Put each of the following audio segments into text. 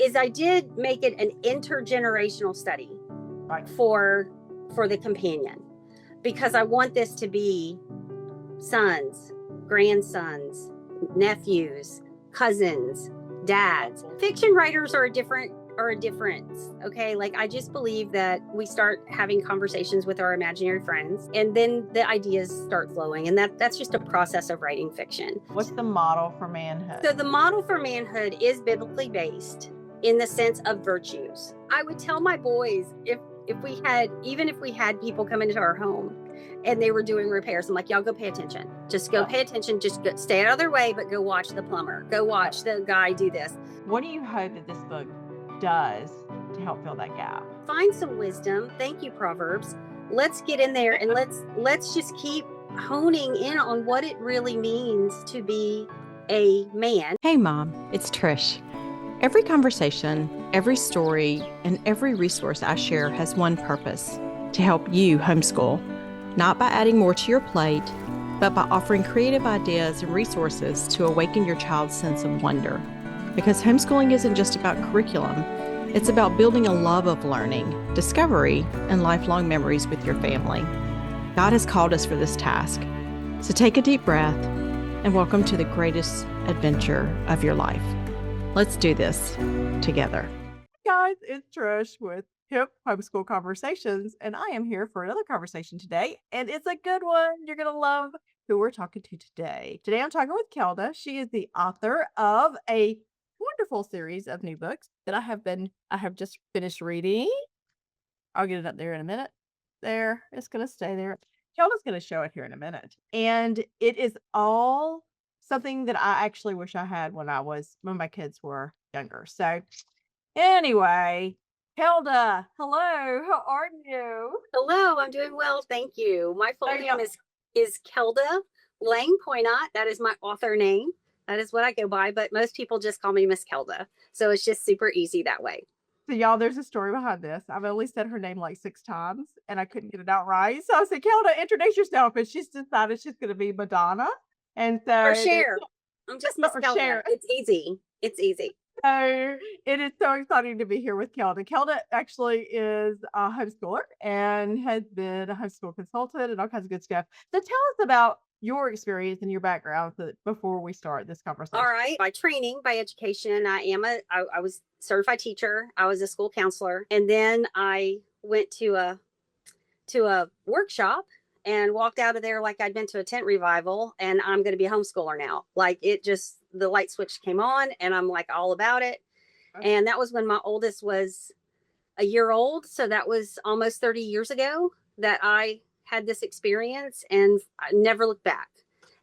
is I did make it an intergenerational study Right. for the companion, because I want this to be sons, grandsons, nephews, cousins, dads. Fiction writers are a difference. Okay. Like, I just believe that we start having conversations with our imaginary friends, and then the ideas start flowing. And that's just a process of writing fiction. What's the model for manhood? So the model for manhood is biblically based in the sense of virtues. I would tell my boys, if we had people come into our home and they were doing repairs, I'm like, y'all go pay attention. Just go pay attention. Just go, stay out of their way, but go watch the plumber. Go watch the guy do this. What do you hope that this book does to help fill that gap? Find some wisdom. Thank you, Proverbs. Let's get in there and let's just keep honing in on what it really means to be a man. Hey, Mom, it's Trish. Every conversation, every story, and every resource I share has one purpose: to help you homeschool. Not by adding more to your plate, but by offering creative ideas and resources to awaken your child's sense of wonder. Because homeschooling isn't just about curriculum, it's about building a love of learning, discovery, and lifelong memories with your family. God has called us for this task. So take a deep breath and welcome to the greatest adventure of your life. Let's do this together. Guys, it's Trish with Hip Homeschool Conversations, and I am here for another conversation today, and it's a good one. You're going to love who we're talking to today. Today I'm talking with Kelda. She is the author of a wonderful series of new books that I have just finished reading. I'll get it up there in a minute. There, it's going to stay there. Kelda's going to show it here in a minute. And it is all something that I actually wish I had when my kids were younger. So anyway, Kelda, hello, how are you? Hello, I'm doing well, thank you. My full name is Kelda Laing Poynot. That is my author name. That is what I go by, but most people just call me Miss Kelda. So it's just super easy that way. So y'all, there's a story behind this. I've only said her name like 6 times and I couldn't get it out right. So I said, Kelda, introduce yourself. And she's decided she's going to be Madonna. And so Or Cher. I'm just Miss Kelda. Cher. It's easy. It's easy. So it is so exciting to be here with Kelda. Kelda actually is a homeschooler and has been a homeschool consultant and all kinds of good stuff. So tell us about your experience and your background before we start this conversation. All right. By training, by education, I was a certified teacher. I was a school counselor. And then I went to a workshop and walked out of there like I'd been to a tent revival, and I'm going to be a homeschooler now. Like, the light switch came on and I'm like all about it. Okay. And that was when my oldest was a year old. So that was almost 30 years ago that I had this experience, and I never looked back.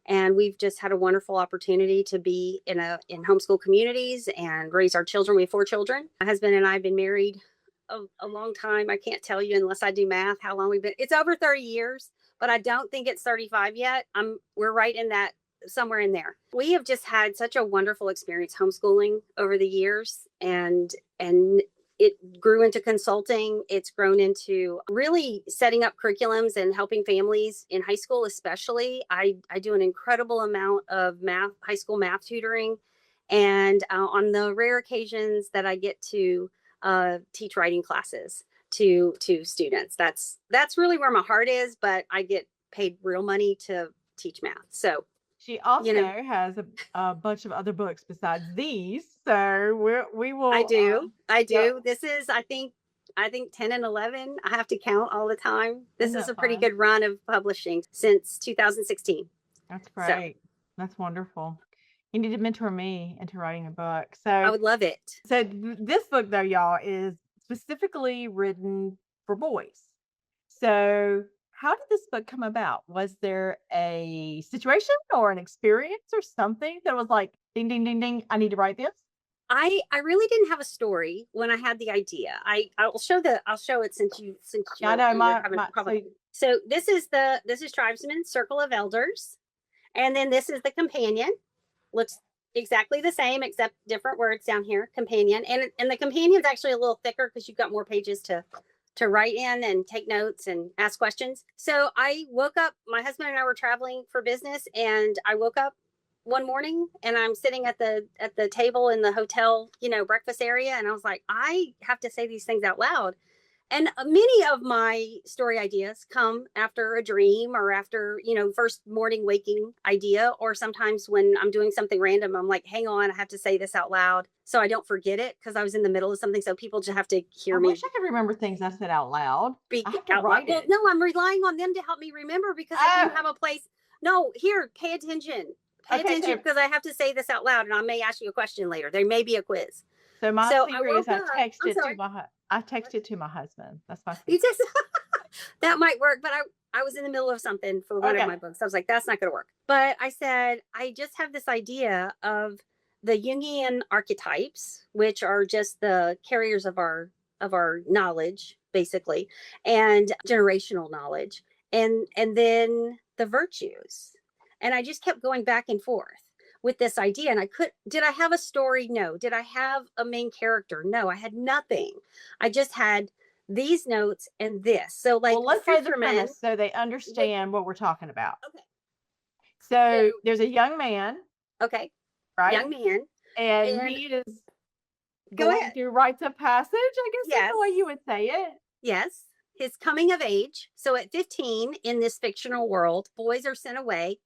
And we've just had a wonderful opportunity to be in homeschool communities and raise our children. We have 4 children. My husband and I have been married a long time. I can't tell you unless I do math how long we've been. It's over 30 years, but I don't think it's 35 yet. We're right in that, somewhere in there. We have just had such a wonderful experience homeschooling over the years, and it grew into consulting. It's grown into really setting up curriculums and helping families in high school, especially. I do an incredible amount of high school math tutoring. And on the rare occasions that I get to teach writing classes to students, that's really where my heart is, but I get paid real money to teach math. So she also has a bunch of other books besides these. So we will. I do. Yeah. This is, I think 10 and 11. I have to count all the time. This is a pretty fun? good run of publishing since 2016. That's great. That's wonderful. You need to mentor me into writing a book. So I would love it. So this book, though, y'all, is specifically written for boys. So how did this book come about? Was there a situation or an experience or something that was like, ding, ding, ding, ding, I need to write this? I really didn't have a story when I had the idea. I'll show it since you I know So this is Tribesmen, Circle of Elders, and then this is the companion. Looks exactly the same except different words down here. Companion, and the companion's actually a little thicker because you've got more pages to write in and take notes and ask questions. So I woke up. My husband and I were traveling for business, and I woke up one morning and I'm sitting at the table in the hotel, breakfast area, and I was like, I have to say these things out loud. And many of my story ideas come after a dream or after, first morning waking idea, or sometimes when I'm doing something random, I'm like, hang on, I have to say this out loud so I don't forget it because I was in the middle of something. So people just have to I hear me wish I could remember things I said out loud. speak I have to out loud. write Well, it. no, I'm relying on them to help me remember because I do Oh, have a place. No, here, pay attention. Pay okay. attention because I have to say this out loud and I may ask you a question later. There may be a quiz. So my So I secret is woke up. I'm sorry. I text it to my husband. That's my You secret. just that might work, but I was in the middle of something for one of my books. I was like, that's not going to work. But I said, I just have this idea of the Jungian archetypes, which are just the carriers of our knowledge, basically, and generational knowledge, and then the virtues. And I just kept going back and forth with this idea. And did I have a story? No. Did I have a main character? No, I had nothing. I just had these notes and this. So like, Well, let's say the fisherman. premise so they understand what we're talking about. Okay. So there's a young man, Okay. right? Young man. And And he is go going ahead. through rites of passage, I guess Yes. that's the way you would say it. Yes. His coming of age. So at 15 in this fictional world, boys are sent away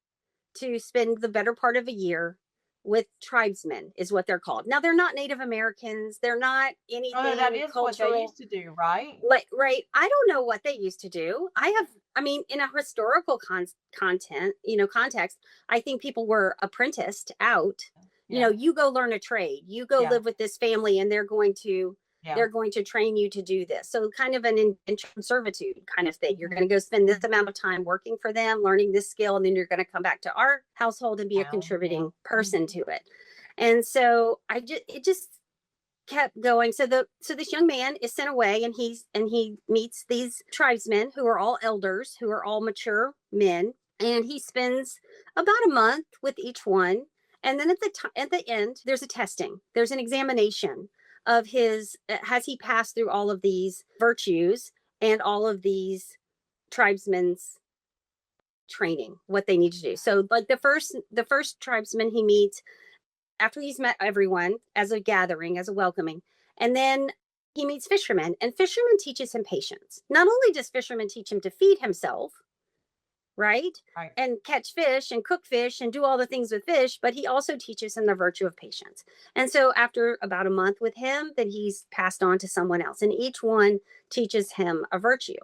to spend the better part of a year with tribesmen, is what they're called. Now, they're not Native Americans. They're not anything Oh, that is what they cultural. used to do, right? Like, right. I don't know what they used to do. I mean, in a historical context, I think people were apprenticed out. Yeah. You go learn a trade. You go Yeah. live with this family, and they're going to train you to do this. So kind of an indentured servitude kind of thing. You're going to go spend this amount of time working for them, learning this skill, and then you're going to come back to our household and be a contributing person to it. And so it just kept going. So this young man is sent away, and he meets these tribesmen who are all elders, who are all mature men, and he spends about a month with each one. And then at the end, there's a testing. There's an examination of has he passed through all of these virtues and all of these tribesmen's training, what they need to do. So like the first tribesman he meets after he's met everyone as a gathering, as a welcoming, and then he meets fishermen, and fishermen teaches him patience. Not only does fishermen teach him to feed himself, right? And catch fish and cook fish and do all the things with fish, but he also teaches him the virtue of patience. And so after about a month with him, then he's passed on to someone else, and each one teaches him a virtue.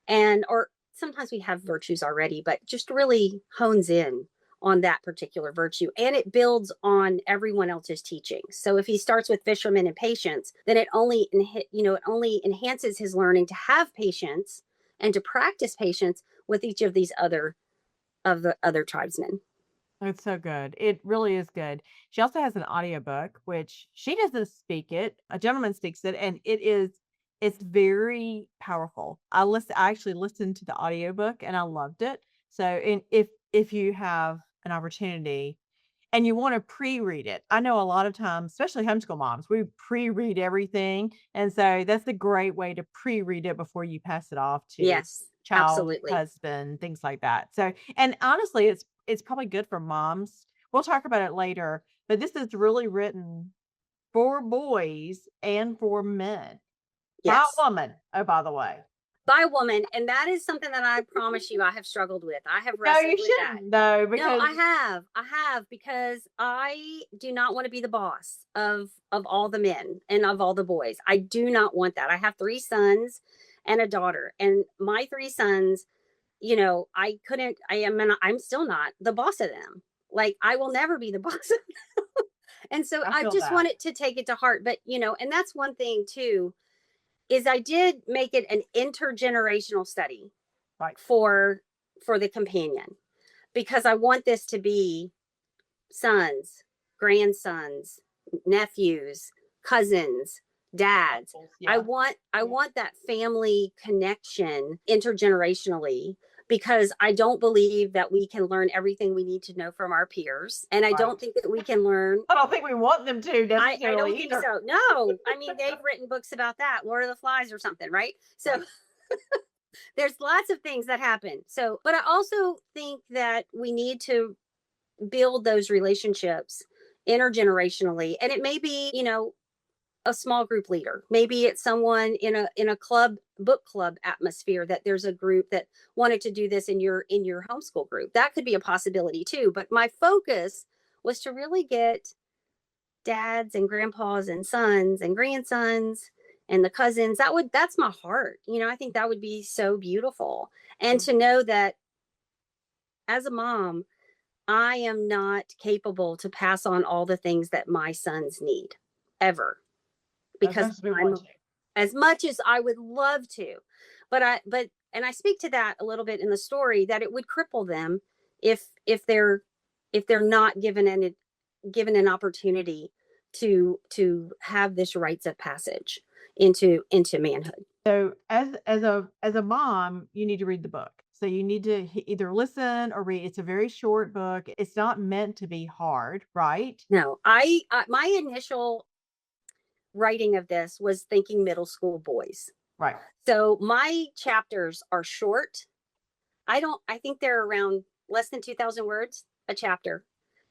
Or sometimes we have virtues already, but just really hones in on that particular virtue, and it builds on everyone else's teaching. So if he starts with fishermen and patience, then it only enhances his learning to have patience and to practice patience with each of these other tribesmen. It's so good. It really is good. She also has an audiobook, which she doesn't speak it. A gentleman speaks it, and it's very powerful. I actually listened to the audiobook and I loved it. So if you have an opportunity and you want to pre-read it. I know a lot of times, especially homeschool moms, we pre-read everything. And so that's a great way to pre-read it before you pass it off to child, absolutely. husband, things like that. So, and honestly, it's probably good for moms. We'll talk about it later, but this is really written for boys and for men. By a woman, oh, by the way. By a woman, and that is something that I promise you I have struggled with. I have wrestled with that. No, because I have because I do not want to be the boss of all the men and of all the boys. I do not want that. I have 3 sons and a daughter, and my 3 sons, I'm still not the boss of them. Like, I will never be the boss of them. And so I just wanted to take it to heart. But, and that's one thing too, is I did make it an intergenerational study for the companion, because I want this to be sons, grandsons, nephews, cousins, dads. Yeah. I want that family connection intergenerationally, because I don't believe that we can learn everything we need to know from our peers. And I don't think that we can learn. I don't think we want them to necessarily. I don't think so. No, I mean, they've written books about that, Lord of the Flies or something, right? So there's lots of things that happen. So, but I also think that we need to build those relationships intergenerationally. And it may be, a small group leader. Maybe it's someone in a book club atmosphere, that there's a group that wanted to do this in your homeschool group. That could be a possibility too. But my focus was to really get dads and grandpas and sons and grandsons and the cousins. That's my heart. I think that would be so beautiful. And to know that as a mom, I am not capable to pass on all the things that my sons need ever, because as much as I would love to, and I speak to that a little bit in the story, that it would cripple them if they're not given an opportunity to have this rites of passage into manhood. So as a mom, you need to read the book. So you need to either listen or read. It's a very short book. It's not meant to be hard, right? No, my initial writing of this was thinking middle school boys. Right. So my chapters are short. I think they're around less than 2,000 words a chapter.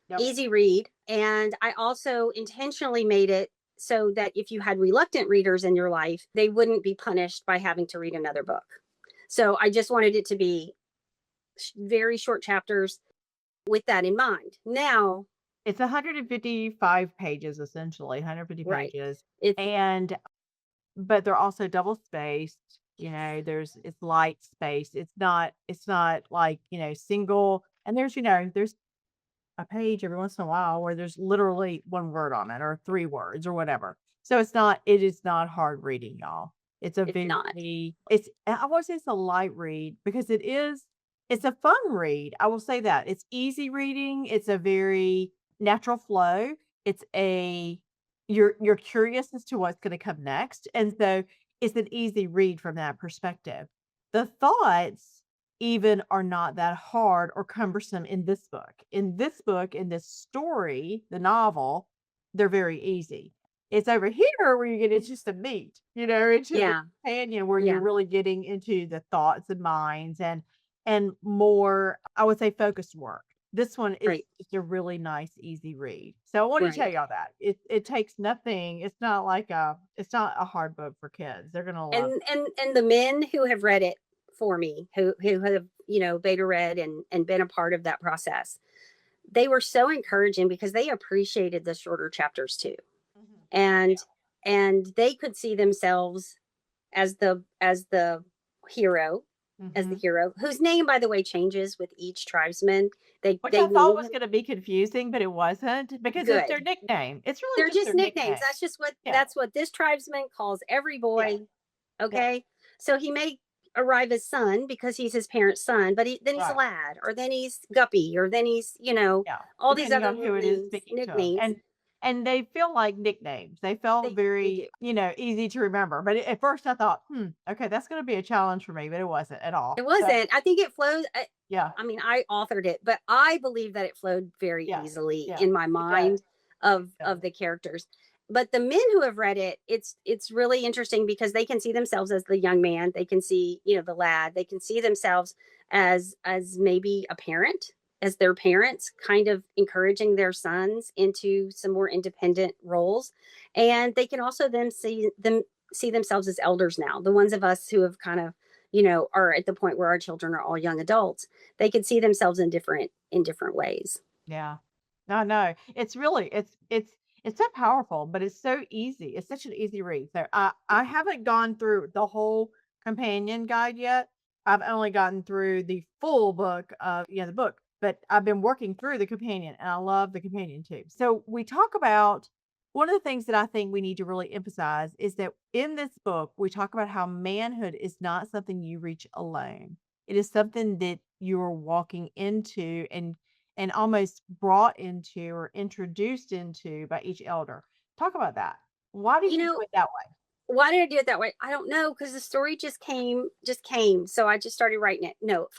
Yep. Easy read. And I also intentionally made it so that if you had reluctant readers in your life, they wouldn't be punished by having to read another book. So I just wanted it to be very short chapters with that in mind. Now, it's 155 pages, essentially, 150 pages. But they're also double spaced. It's light spaced. It's not like, single. And there's a page every once in a while where there's literally one word on it or 3 words or whatever. So it is not hard reading, y'all. I would say it's a light read because it's a fun read. I will say that. It's easy reading. It's a very natural flow. You're curious as to what's going to come next. And so it's an easy read from that perspective. The thoughts even are not that hard or cumbersome in this book. In this story, the novel, they're very easy. It's over here where you get into the meat, into the companion, where you're really getting into the thoughts and minds and more, I would say, focused work. This one is just a really nice, easy read. So I want to tell y'all that it takes nothing. It's not a hard book for kids. They're gonna love it. And the men who have read it for me, who have beta read and been a part of that process, they were so encouraging because they appreciated the shorter chapters too. Mm-hmm. And they could see themselves as the hero. Mm-hmm. As the hero, whose name, by the way, changes with each tribesman. Which I thought was going to be confusing, but it wasn't, because it's their nickname. It's really they're just nicknames. That's just that's what this tribesman calls every boy. Yeah. Okay, yeah. So he may arrive as son because he's his parents' son, but then he's a lad, or then he's Guppy, or then he's all these other nicknames. And they feel like nicknames. They felt very, easy to remember. But at first I thought, okay, that's going to be a challenge for me, but it wasn't at all. It wasn't. I think it flowed. I mean, I authored it, but I believe that it flowed very easily in my mind of the characters. But the men who have read it, it's really interesting because they can see themselves as the young man. They can see, the lad. They can see themselves as maybe a parent, as their parents, kind of encouraging their sons into some more independent roles. And they can also then see themselves as elders now. The ones of us who have kind of, are at the point where our children are all young adults, they can see themselves in different ways. Yeah. No. It's really, it's so powerful, but it's so easy. It's such an easy read. So I haven't gone through the whole companion guide yet. I've only gotten through the full book of, the book. But I've been working through the companion, and I love the companion too. So we talk about, one of the things that I think we need to really emphasize is that in this book, we talk about how manhood is not something you reach alone. It is something that you're walking into and almost brought into or introduced into by each elder. Talk about that. Why do you do it that way? Why did I do it that way? I don't know, because the story just came. So I just started writing it. No,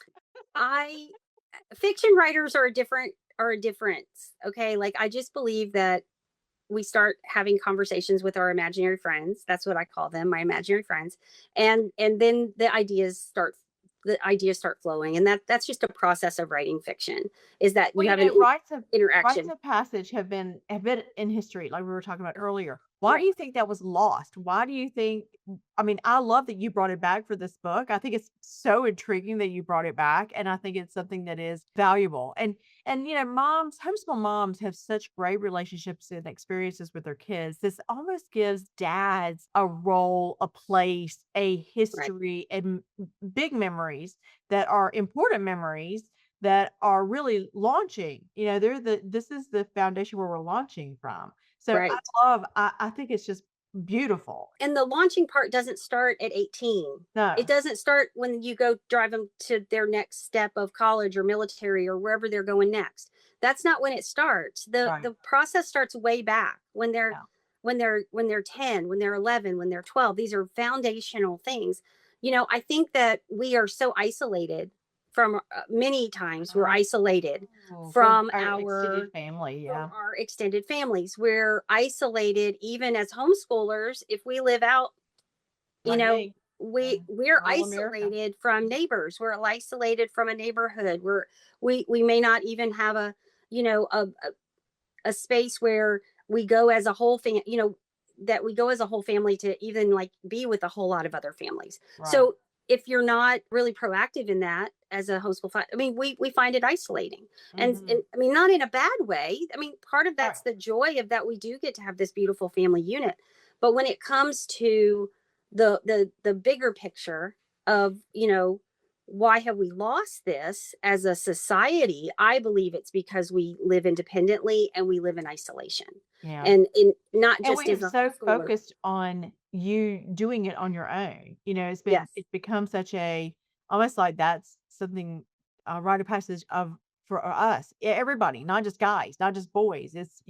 fiction writers are a difference. Okay. Like, I just believe that we start having conversations with our imaginary friends. That's what I call them, my imaginary friends. And then the ideas start the ideas start flowing. And that's just a process of writing fiction, is that Well, you you have an know, rites interaction. of passage have been in history, like we were talking about earlier. Why do you think that was lost? Why do you think? I mean, I love that you brought it back for this book. I think it's so intriguing that you brought it back, and I think it's something that is valuable. And you know, homeschool moms have such great relationships and experiences with their kids. This almost gives dads a role, a place, a Right. history, and big memories that are important memories that are really launching. You know, this is the foundation where we're launching from. So Right. I think it's just beautiful. And the launching part doesn't start at 18. It No, doesn't start when you go drive them to their next step of college or military or wherever they're going next. That's not when it starts. The right. the process starts way back when they're Yeah. when they're 10, when they're 11, when they're 12. These are foundational things. I think that we are so isolated from many times we're isolated Oh, from from our our extended family. from Yeah. our extended families. We're isolated even as homeschoolers. If we live out, you Like know, me we in we're rural America. isolated from neighbors. We're isolated from a neighborhood. We may not even have you know, a space where we go as a whole that we go as a whole family to even like be with a whole lot of other families. Right. So if you're not really proactive in that as a homeschool, I mean, we find it isolating, and Mhm. I mean, not in a bad way. I mean, part of Right. that's the joy of that we do get to have this beautiful family unit, but when it comes to the bigger picture of why have we lost this as a society? I believe it's because we live independently and we live in isolation. Yeah. And not And just we have as a so homeschooler. focused on you doing it on your own. You know, Yes. it's become such a almost like that's something a rite of passage of for us, everybody, not just guys, not just boys. It's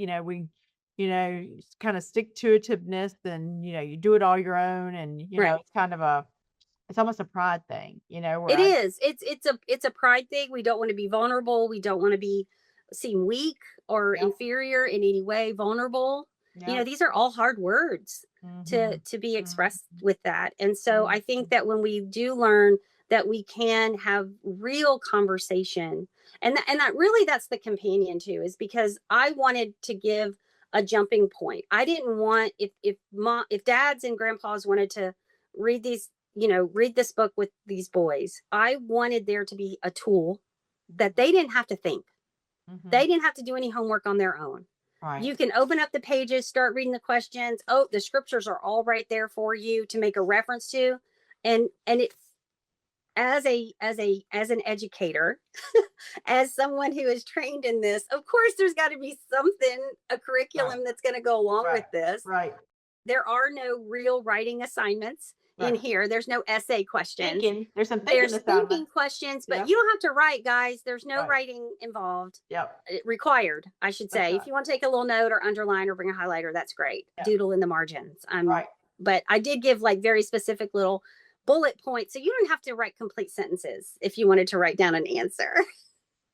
kind of stick to itiveness, and you do it all your own, and Right. it's kind of a it's almost a pride thing, where It I is. It's a pride thing. We don't want to be vulnerable. We don't want to be seen weak or yep, inferior in any way. Vulnerable. yep, These are all hard words to mhm, be mhm, expressed with that. And so I think mhm, that when we do learn that we can have real conversation, and that really that's the companion too, is because I wanted to give a jumping point. I didn't want if dads and grandpas wanted to read read this book with these boys. I wanted there to be a tool that they didn't have to think. mhm, They didn't have to do any homework on their own. right. You can open up the pages, start reading the questions. Oh, the scriptures are all right there for you to make a reference to. And it's as an educator, as someone who is trained in this, of course there's got to be something, a Right, curriculum that's going to go along right, with this. right, There are no real writing assignments in right. here. There's no essay questions. Thinking. There's some thinking There's thinking assignments. questions, but Yeah. you don't have to write, guys. There's no Right. writing involved. Yep. Required, I should That's say. If right. you want to take a little note or underline or bring a highlighter, that's great. Yep. Doodle in the margins. Right. But I did give like very specific little bullet points, so you don't have to write complete sentences if you wanted to write down an answer.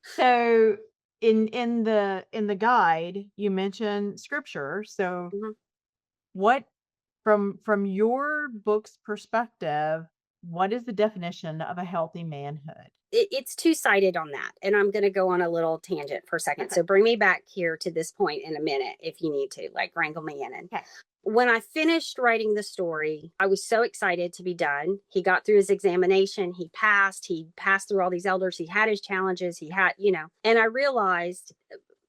So in the guide, you mentioned scripture. So Mhm. what from your book's perspective, what is the definition of a healthy manhood? It's two-sided on that, and I'm going to go on a little tangent for a second, Okay. so bring me back here to this point in a minute if you need to, like, wrangle me in. And Okay. when I finished writing the story, I was so excited to be done. He got through his examination, he passed through all these elders, he had his challenges, and I realized,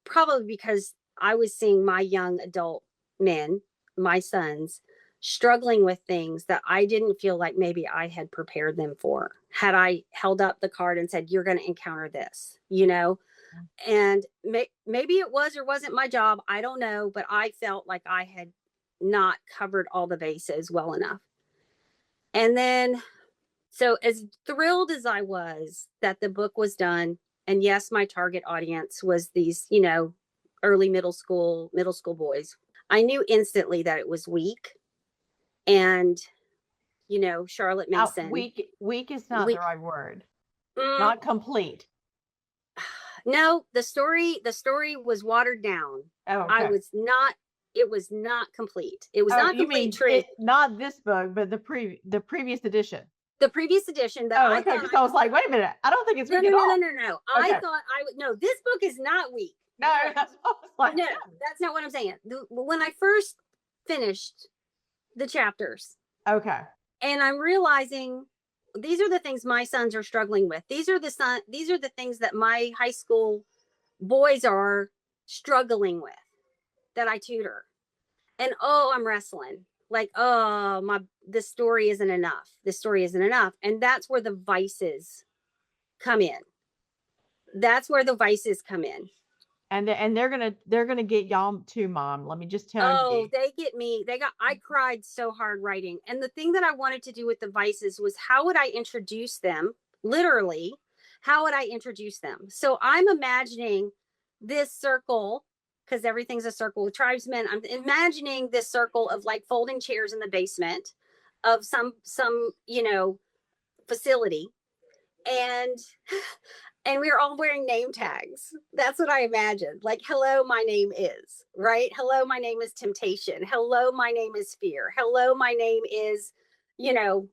probably because I was seeing my young adult men, my sons, struggling with things that I didn't feel like maybe I had prepared them for. Had I held up the card and said, "You're going to encounter this," and maybe it was or wasn't my job. I don't know, but I felt like I had not covered all the bases well enough. And then, so as thrilled as I was that the book was done, and yes, my target audience was these, early middle school boys, I knew instantly that it was weak. And, Charlotte Mason, Weak is not the we, right word. mm, Not complete. no, the story was watered down. Oh, I okay. was not, it was not complete. It was Oh, not you complete, mean Trish. not this book, but the previous edition. The previous edition that Oh, I okay. thought Because I was like, wait a minute. I don't think it's no, weak no, at no, no, all. no, no. I Okay. thought I would, no, this book is not weak. No, that's what I was like. No, Yeah. that's not what I'm saying. When I first finished the chapters Okay. and I'm realizing these are the things my sons are struggling with. These are the things that my high school boys are struggling with that I tutor. And oh, I'm wrestling. Like, oh, this story isn't enough. This story isn't enough. And that's where the vices come in. That's where the vices come in. And they're gonna get y'all too, Mom. Let me just tell Oh, you. they get me. I cried so hard writing. And the thing that I wanted to do with the vices was how would I introduce them? Literally, how would I introduce them? So I'm imagining this circle, because everything's a circle with tribesmen. I'm imagining this circle of like folding chairs in the basement of some, facility. And and we were all wearing name tags. That's what I imagined. Like, hello, my name is, right? Hello, my name is temptation. Hello, my name is fear. Hello, my name is,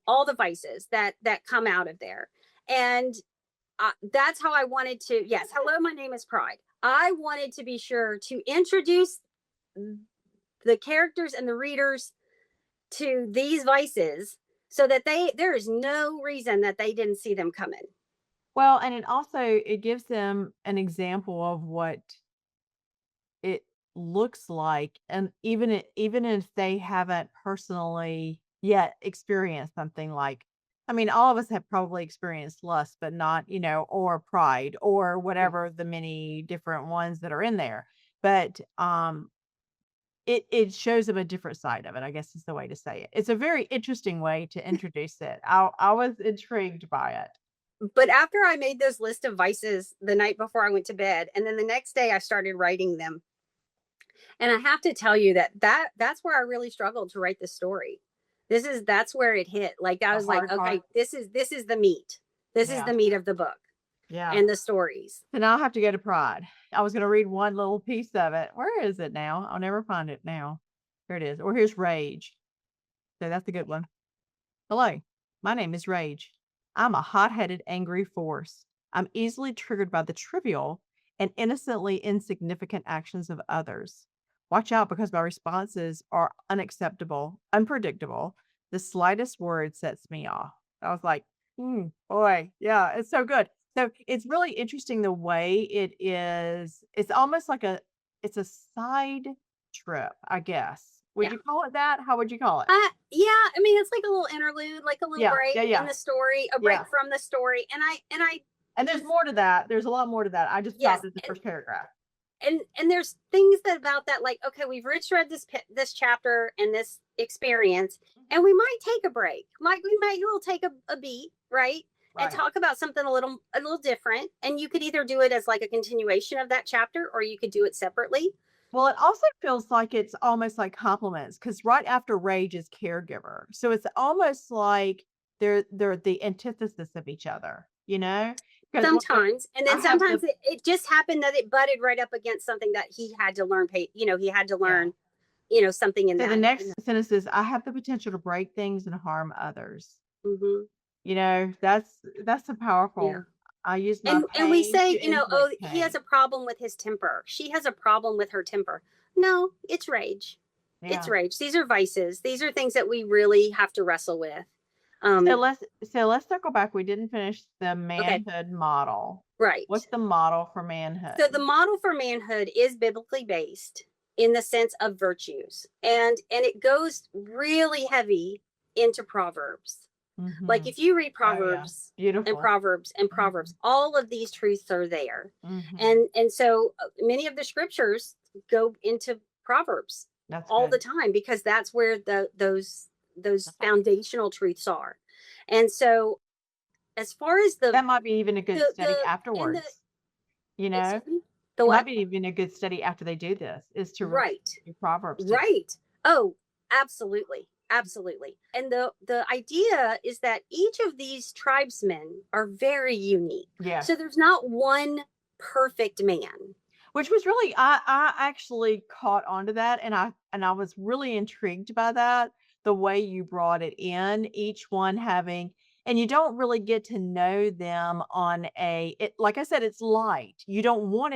all the vices that come out of there. And that's how I wanted to. Yes, hello, my name is pride. I wanted to be sure to introduce the characters and the readers to these vices so that there is no reason that they didn't see them coming. Well, and it gives them an example of what it looks like, and even if they haven't personally yet experienced something like, I mean, all of us have probably experienced lust, but not, or pride or whatever the many different ones that are in there. But it shows them a different side of it, I guess is the way to say it. It's a very interesting way to introduce it. I was intrigued by it. But after I made those list of vices the night before I went to bed, and then the next day I started writing them. And I have to tell you that's where I really struggled to write the story. That's where it hit. Like I The was like, hard okay, part. this is the meat. This is Yeah. the meat of the book Yeah. and the stories. Then I'll have to go to Pride. I was gonna read one little piece of it. Where is it now? I'll never find it now. Here it is. Or here's Rage. So that's a good one. Hello, my name is Rage. I'm a hot-headed, angry force. I'm easily triggered by the trivial and innocently insignificant actions of others. Watch out because my responses are unacceptable, unpredictable. The slightest word sets me off. I was like, boy, yeah, it's so good. So it's really interesting the way it is. It's almost like it's a side trip, I guess. Would Yeah. you call it that? How would you call it? Yeah, I mean it's like a little interlude, like a little break in the story, a break from the story. And there's more to that. There's a lot more to that. I just stopped at the first paragraph. And there's things about that, like, okay, we've read this chapter and this experience, and we might take a break. We'll take a beat, right? And talk about something a little different. And you could either do it as like a continuation of that chapter, or you could do it separately. Well, it also feels like it's almost like compliments, because right after Rage is Caregiver. So it's almost like they're the antithesis of each other, Sometimes, and then sometimes it just happened that it butted right up against something that he had to learn. He had to learn, something in that. So the next sentence is, I have the potential to break things and harm others. Mm-hmm. That's a powerful. Yeah. I use my pain and we say, inflict he has a problem with his temper. She has a problem with her temper. No, it's rage. Yeah. It's rage. These are vices. These are things that we really have to wrestle with. So let's circle back. We didn't finish the manhood model. Right. What's the model for manhood? So the model for manhood is biblically based in the sense of virtues. And it goes really heavy into Proverbs. Mm-hmm. Like if you read Proverbs and Proverbs, mm-hmm. all of these truths are there. Mm-hmm. And so many of the scriptures go into Proverbs all the time, because that's where those foundational truths are. And so as far as that might be even a good study afterwards. It might be even a good study after they do this, is to read Proverbs. Right. Oh, absolutely. Absolutely. And the idea is that each of these tribesmen are very unique. Yeah. So there's not one perfect man. Which was really, I actually caught onto that, and I was really intrigued by that, the way you brought it in, each one having, and you don't really get to know them on like I said, it's light. You don't want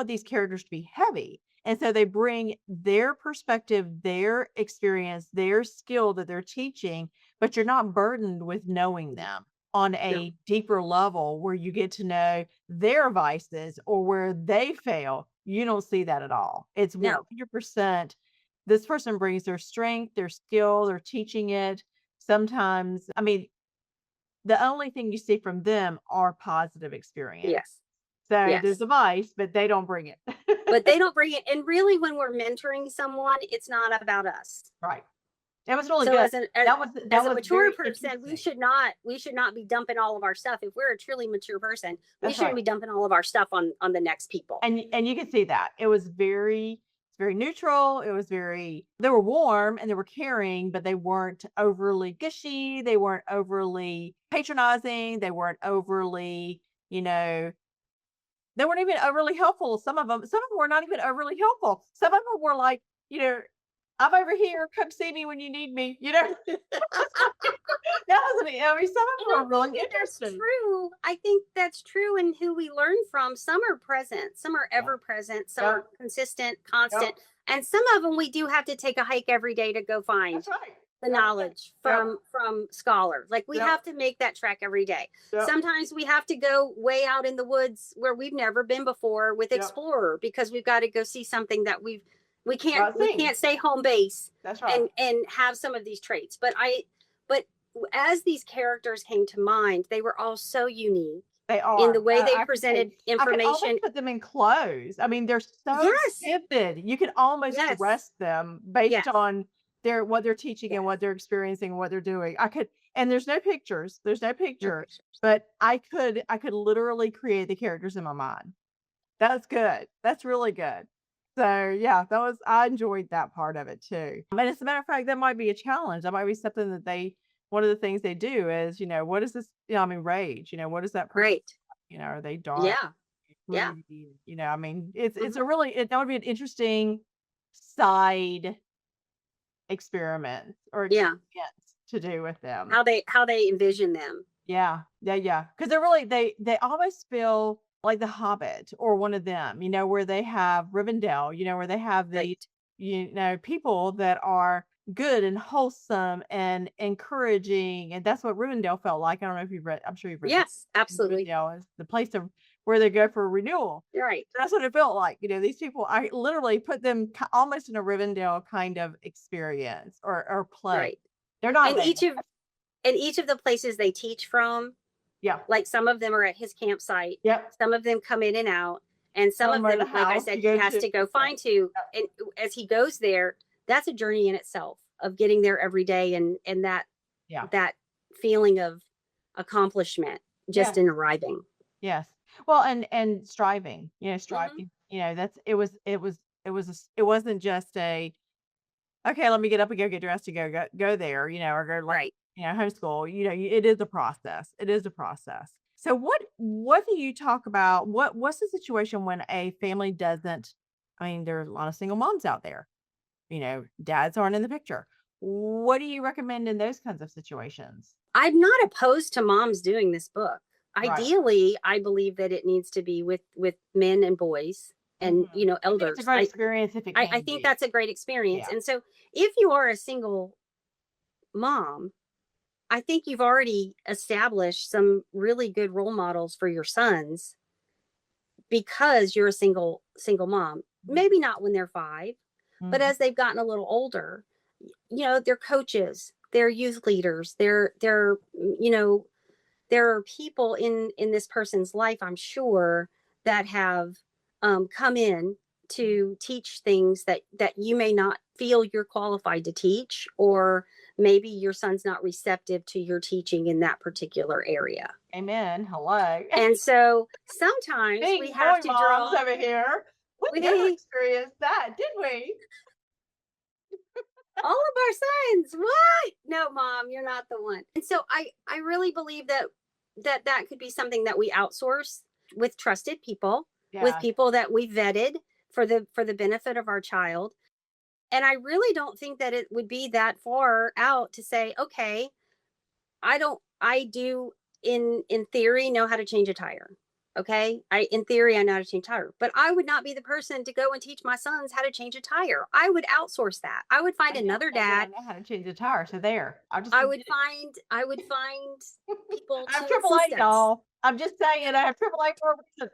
these characters to be heavy. And so they bring their perspective, their experience, their skill that they're teaching, but you're not burdened with knowing them on No. a deeper level where you get to know their vices or where they fail. You don't see that at all. It's No. 100%. This person brings their strength, their skill, they're teaching it. Sometimes, I mean, the only thing you see from them are positive experience. Yes. So Yes. there's a vice, but they don't bring it. But they don't bring it. And really, when we're mentoring someone, it's not about us. Right. That was really So good. as That was a mature very person, we interesting. should not be dumping all of our stuff. If we're a truly mature person, we That's shouldn't right. be dumping all of our stuff on the next people. And you can see that. It was very neutral. It was they were warm and they were caring, but they weren't overly gushy. They weren't overly patronizing. They weren't overly, they weren't even overly helpful. Some of them were not even overly helpful. Some of them were like, I'm over here. Come see me when you need me. That wasn't. I mean, some of them were really That's interesting. true. I think that's true. And who we learn from, some are present, some are ever present, some are consistent, constant. And some of them we do have to take a hike every day to go find That's right. the knowledge from scholars. Like we have to make that trek every day. Sometimes we have to go way out in the woods where we've never been before with Explorer because we've got to go see something that we can't stay home base. That's right. And have some of these traits. But as these characters came to mind, they were all so unique. They are in the way they presented information. I can almost put them in clothes. I mean, they're so vivid. You can almost dress them based on what they're teaching and what they're experiencing and what they're doing. And there's no pictures. But I could literally create the characters in my mind. That's good. That's really good. So yeah, I enjoyed that part of it too. And as a matter of fact, that might be a challenge. That might be something that one of the things they do is, what is this? Rage. What is that person? Great. Are they dark? Yeah. I mean, that would be an interesting side experiment or experience to do with them. How they envision them. Yeah. Because they're really they almost feel like the Hobbit or one of them, where they have Rivendell, where they have the people that are good and wholesome and encouraging, and that's what Rivendell felt like. I don't know if you've read. I'm sure you've read. Yes, absolutely. Rivendell is the place where they go for renewal. Right. That's what it felt like. These people, I literally put them almost in a Rivendell kind of experience or play. Right. They're not. And each of the places they teach from. Yeah. Like some of them are at his campsite. Yep. Some of them come in and out. And some of them, like I said, he has to go find to. And as he goes there, that's a journey in itself of getting there every day and that feeling of accomplishment just in arriving. Yes. Well, and striving, striving, it wasn't just okay, let me get up and go get dressed to go there, or go right. Homeschool, it is a process. It is a process. So what do you talk about? What's the situation when a family doesn't, there are a lot of single moms out there, dads aren't in the picture. What do you recommend in those kinds of situations? I'm not opposed to moms doing this book. Right. Ideally, I believe that it needs to be with men and boys and, elders. It's a great experience if it can I think be. that's a great experience. Yeah. And so if you are a single mom, I think you've already established some really good role models for your sons because you're a single mom. Maybe not when they're 5, but as they've gotten a little older, they're coaches, they're youth leaders, they're there are people in this person's life, I'm sure, that have come in to teach things that you may not feel you're qualified to teach, or maybe your son's not receptive to your teaching in that particular area. Amen. Hello. And so sometimes we have to draw over here. We never experienced that, did we? All of our sons. What? No, Mom, you're not the one. And so I really believe that could be something that we outsource with trusted people, with people that we vetted for the benefit of our child. And I really don't think that it would be that far out to say, okay, I do in theory know how to change a tire. Okay. In theory, I know how to change a tire, but I would not be the person to go and teach my sons how to change a tire. I would outsource that. I would find another dad. I know how to change a tire. So there, I would find people I have to triple assist A, us. y'all. I'm just saying, I have AAA for a reason.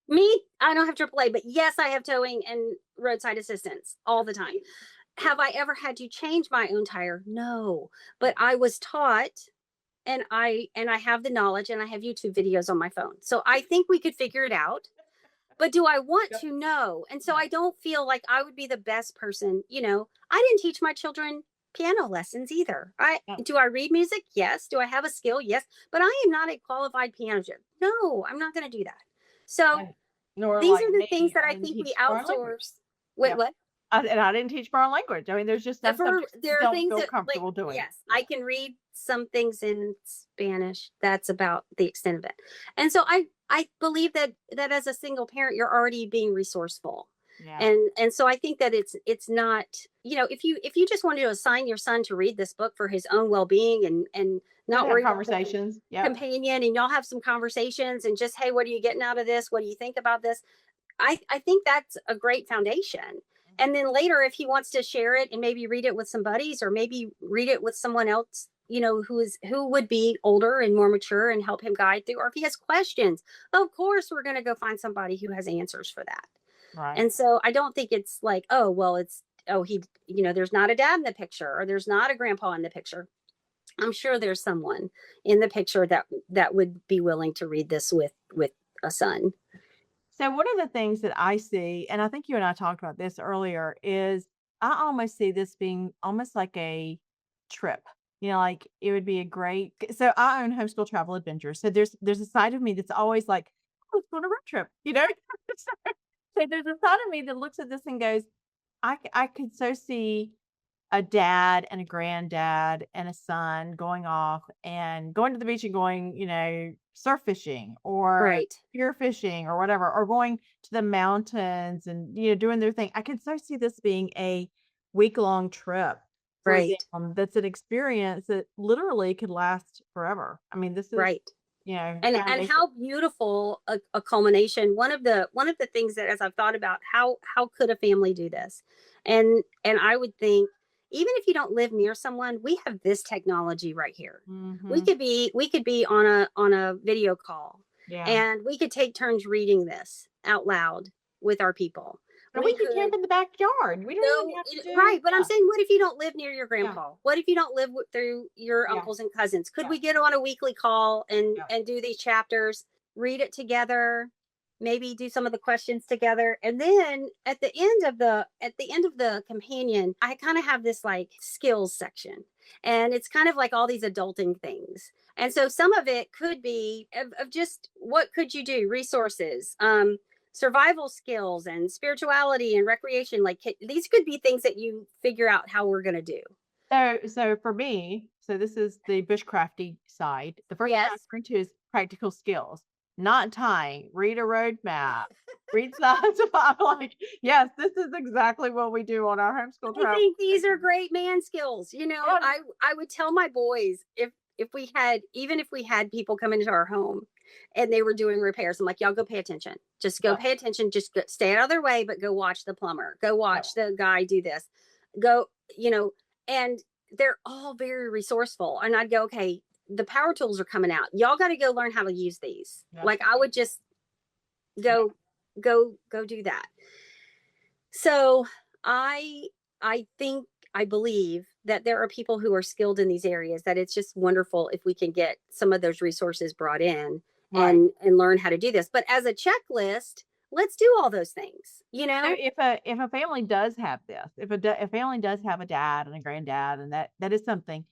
Me, I don't have AAA, but yes, I have towing and roadside assistance all the time. Have I ever had to change my own tire? No, but I was taught, and I have the knowledge, and I have YouTube videos on my phone. So I think we could figure it out. But do I want to? No. And so I don't feel like I would be the best person. I didn't teach my children piano lessons either. Do I read music? Yes. Do I have a skill? Yes. But I am not a qualified piano teacher. No, I'm not going to do that. So these are the things that I think we outsource. Wait, what? And I didn't teach foreign language. I mean, there's just some subjects there I are don't things feel that, comfortable doing. Yes, I can read some things in Spanish. That's about the extent of it. And so I believe that as a single parent, you're already being resourceful. Yeah. And so I think that it's not, if you just wanted to assign your son to read this book for his own well-being and not worry about conversations, companion, and y'all have some conversations and just, hey, what are you getting out of this? What do you think about this? I think that's a great foundation. And then later, if he wants to share it and maybe read it with some buddies, or maybe read it with someone else, who would be older and more mature and help him guide through, or if he has questions, of course, we're going to go find somebody who has answers for that. Right. And so I don't think it's like, oh, well, there's not a dad in the picture, or there's not a grandpa in the picture. I'm sure there's someone in the picture that would be willing to read this with a son. So one of the things that I see, and I think you and I talked about this earlier, is I almost see this being almost like a trip. Like it would be a great. So I own Homeschool Travel Adventures. So there's a side of me that's always like, oh, let's go on a road trip. So there's a side of me that looks at this and goes, I could so see a dad and a granddad and a son going off and going to the beach and going, surf fishing or spear fishing or whatever, or going to the mountains and, doing their thing. I can so see this being a week-long trip for them. That's an experience that literally could last forever. I mean, this is and how beautiful a culmination. One of the things that, as I've thought about how could a family do this, and I would think, even if you don't live near someone, we have this technology right here. Mm-hmm. We could be on a video call, and we could take turns reading this out loud with our people. Or we could camp in the backyard. We don't even have to do right. But I'm saying, what if you don't live near your grandpa? Yeah. What if you don't live through your uncles and cousins? Could we get on a weekly call and do these chapters, read it together, maybe do some of the questions together, and then at the end of the companion, I kind of have this like skills section, and it's kind of like all these adulting things. And so some of it could be of just what could you do, resources, survival skills, and spirituality and recreation. Like these could be things that you figure out how we're going to do. So for me, this is the bushcrafty side. The first thing I bring to is practical skills. Not tying, read a road map, read signs. I'm like, yes, this is exactly what we do on our homeschool travel. I think these are great man skills. I would tell my boys, if we had people come into our home and they were doing repairs, I'm like, y'all go pay attention. Just go pay attention. Just stay out of their way, but go watch the plumber. Go watch the guy do this. Go, and they're all very resourceful. And I'd go, okay, the power tools are coming out. Y'all got to go learn how to use these. Like I would just go do that. So I believe that there are people who are skilled in these areas, that it's just wonderful if we can get some of those resources brought in and learn how to do this. But as a checklist, let's do all those things. So if a family does have this, if a family does have a dad and a granddad, and that is something,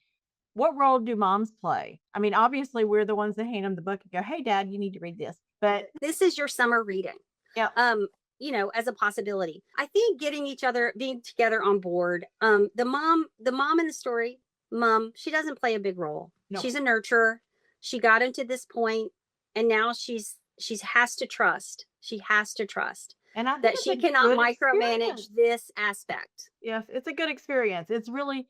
what role do moms play? I mean, obviously we're the ones that hand them the book and go, hey, Dad, you need to read this. But this is your summer reading. Yeah. As a possibility. I think being together on board. The mom in the story, she doesn't play a big role. No. She's a nurturer. She got him to this point, and now she has to trust. She has to trust. And I think that she cannot micromanage this aspect. Yes, it's a good experience. It's really,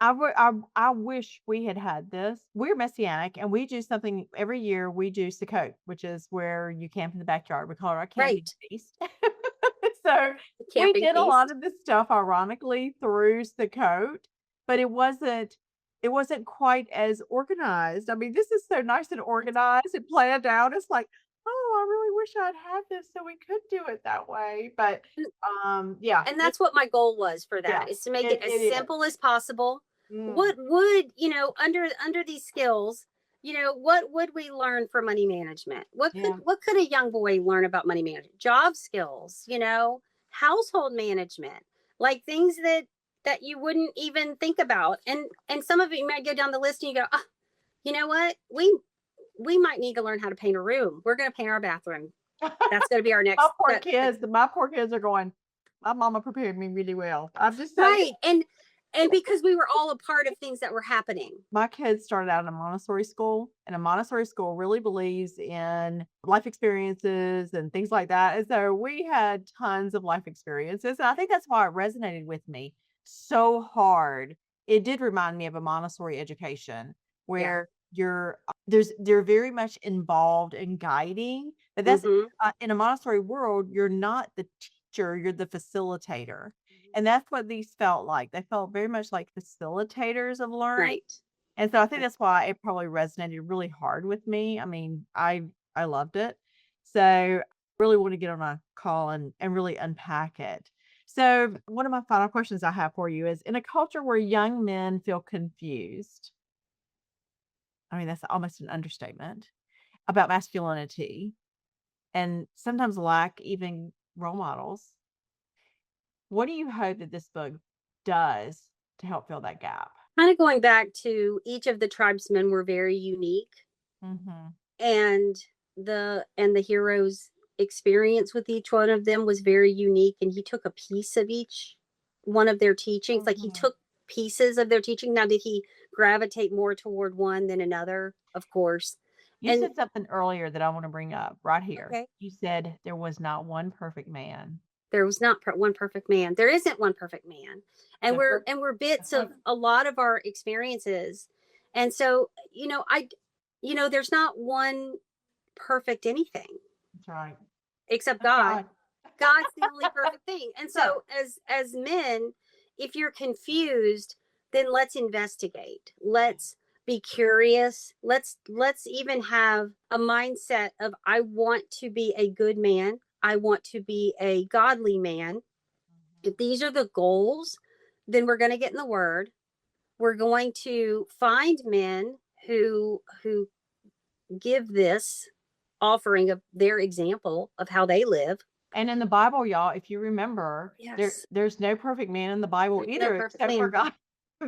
I wish we had this. We're Messianic, and we do something every year. We do Sukkot, which is where you camp in the backyard. We call it our camping Right. feast. So we Camping did a lot feast. of this stuff, ironically, through Sukkot, but it wasn't quite as organized. I mean, this is so nice and organized and planned out. It's like, oh, I really wish I'd had this so we could do it that way. But yeah, And that's what my goal was for yeah, that, is to make it, it as it is. simple as possible. Mm, What would, under these skills, what would we learn for money management? yeah. What could a young boy learn about money management? Job skills, household management, like things that you wouldn't even think about. And some of it, you might go down the list and you go, oh, you know what? We might need to learn how to paint a room. We're going to paint our bathroom. That's going to be our My next. poor kids, my poor kids are going, my mama prepared me really well. I'm just saying. Right. And because we were all a part of things that were happening. My kids started out in a Montessori school, and a Montessori school really believes in life experiences and things like that. And so we had tons of life experiences. And I think that's why it resonated with me so hard. It did remind me of a Montessori education Yeah. where they're very much involved in guiding. But that's Mm-hmm. in a Montessori world, you're not the teacher, you're the facilitator. And that's what these felt like. They felt very much like facilitators of learning. Right. And so I think that's why it probably resonated really hard with me. I mean, I loved it. So I really want to get on a call and really unpack it. So one of my final questions I have for you is, in a culture where young men feel confused, I mean, that's almost an understatement, about masculinity and sometimes lack even role models, what do you hope that this book does to help fill that gap? Kind of going back to, each of the tribesmen were very unique, Mhm. and the hero's experience with each one of them was very unique, and he took a piece of each one of their teachings. Like, he Mhm. took pieces of their teaching. Now, did he gravitate more toward one than another? Of course. You And said something earlier that I wanna bring up right here. okay, You said there was not one perfect man. there was not one perfect man. There isn't one perfect man, and That's we're bits right. of a lot of our experiences. And so, there's not one perfect anything That's right. except But God. God. God's the only perfect thing. And Right. so, as men, if you're confused, then let's investigate. Let's be curious. Let's even have a mindset of, I want to be a good man. I want to be a godly man. If these are the goals, then we're going to get in the word. We're going to find men who give this offering of their example of how they live. And in the Bible, y'all, if you remember, Yes. there's no perfect man in the Bible There's no either, perfect except for man. God.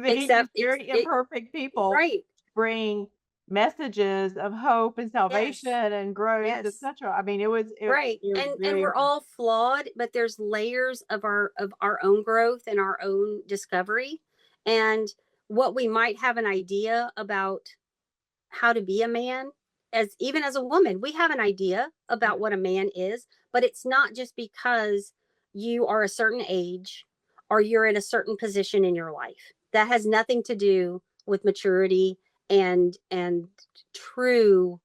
He used Except very imperfect people right. to bring messages of hope and salvation Yes. and growth, Yes. etc. I mean, Right. it was And very we're all flawed, but there's layers of our own growth and our own discovery. And what we might have an idea about how to be a man, as even as a woman, we have an idea about what a man is, but it's not just because you are a certain age or you're in a certain position in your life. That has nothing to do with maturity and true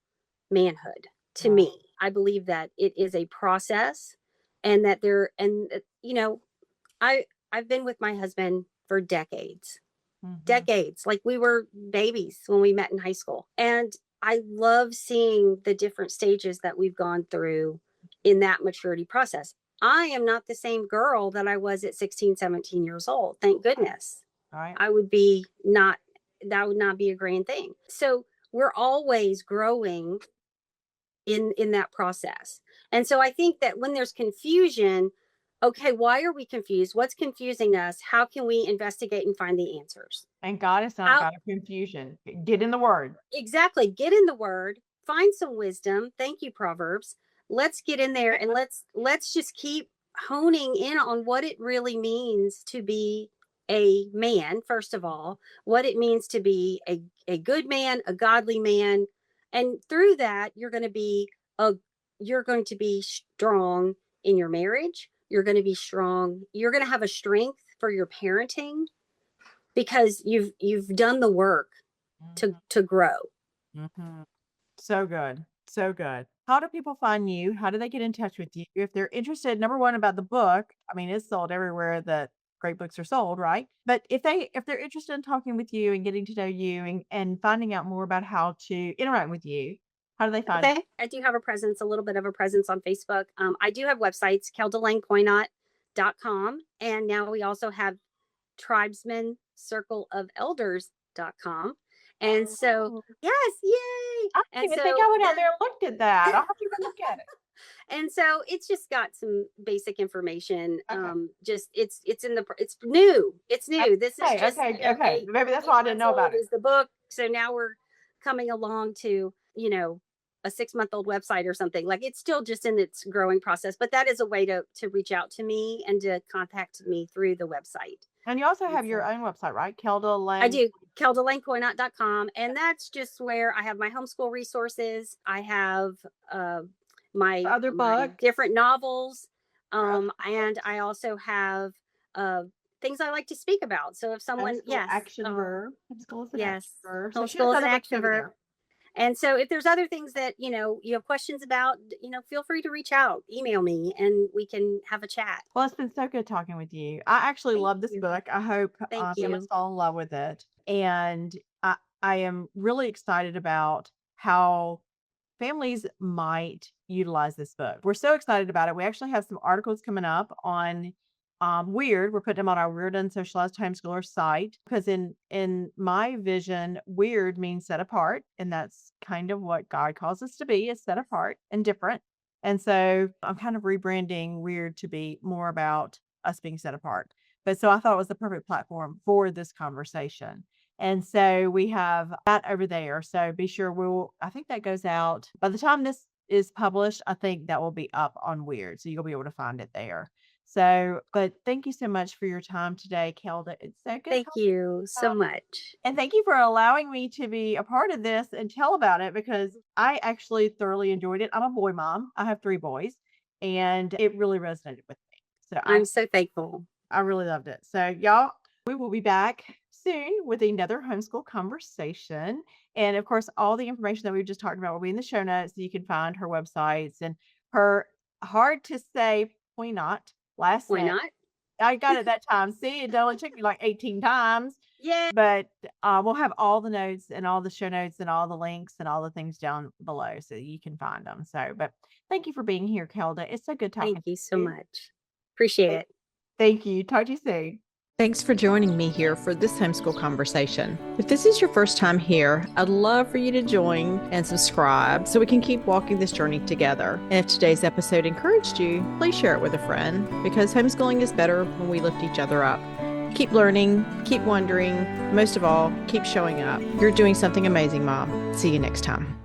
manhood. To right. me, I believe that it is a process, and that there and I I've been with my husband for decades, Mhm. decades. Like, we were babies when we met in high school. And I love seeing the different stages that we've gone through in that maturity process. I am not the same girl that I was at 16, 17 years old. Thank goodness. Right. I would be not, that would not be a grand thing. So we're always growing in that process. And so I think that when there's confusion, okay, why are we confused? What's confusing us? How can we investigate and find the answers? And God is not a How God of confusion. Get in the Word. exactly, get in the word, find some wisdom. Thank you, Proverbs. Let's get in there, and let's just keep honing in on what it really means to be a man. First of all, what it means to be a good man, a godly man. And through that, a you're going to be strong in your marriage. You're going to be strong. You're going to have a strength for your parenting, because you've done the work to grow. Mm-hmm. So good. So good. How do people find you? How do they get in touch with you? If they're interested, number one, about the book, I mean, it's sold everywhere that great books are sold, right? But if they're interested in talking with you and getting to know you and finding out more about how to interact with you, how do they find you? Okay. I do have a little bit of a presence on Facebook. I do have websites, KeldaLaingPoynot.com. And now we also have TRIBESMENCircleOfElders.com. And so, Oh, yes, yay. I And didn't even think I so went out there and looked at that. I'll have to go look at it. and so it's just got some basic information. Okay. Just it's new. It's new. This is Okay, just okay. Maybe that's why I didn't know about it. is the book. So now we're coming along to, a 6-month-old website or something. Like, it's still just in its growing process, but that is a way to reach out to me and to contact me through the website. And you also have your own website, right? Kelda Laing. I do, KeldaLaingPoynot.com. And that's just where I have my homeschool resources. I have my Other my book. different novels. Other And I also have things I like to speak about. So if someone, Homeschool yes, action verb. Homeschool is an yes, action verb. So she has homeschool is an other books action over verb. there. And so if there's other things that, you have questions about, feel free to reach out, email me, and we can have a chat. Well, it's been so good talking with you. I actually Thank love this you. book. I hope Thank families you. fall in love with it. And I am really excited about how families might utilize this book. We're so excited about it. We actually have some articles coming up on Weird. We're putting them on our Weird Unsocialized Homeschooler site because in my vision, weird means set apart, and that's kind of what God calls us to be, is set apart and different. And so I'm kind of rebranding Weird to be more about us being set apart. But so I thought it was the perfect platform for this conversation. And so we have that over there. So be sure I think that goes out by the time this is published. I think that will be up on Weird. So you'll be able to find it there. So, but thank you so much for your time today, Kelda. It's so good. Thank you so much. And thank you for allowing me to be a part of this and tell about it because I actually thoroughly enjoyed it. I'm a boy mom. I have 3 boys and it really resonated with me. So I'm so thankful. I really loved it. So y'all, we will be back soon with another homeschool conversation. And of course, all the information that we've just talked about will be in the show notes. So you can find her websites and her hard to say Poynot last Why name. not? I got it that time. See, it only took me like 18 times. Yeah. But we'll have all the notes and all the show notes and all the links and all the things down below so you can find them. So, but thank you for being here, Kelda. It's so good talking Thank you to so much. Appreciate it. Thank you. Talk to you soon. Thanks for joining me here for this homeschool conversation. If this is your first time here, I'd love for you to join and subscribe so we can keep walking this journey together. And if today's episode encouraged you, please share it with a friend because homeschooling is better when we lift each other up. Keep learning, keep wondering, most of all, keep showing up. You're doing something amazing, Mom. See you next time.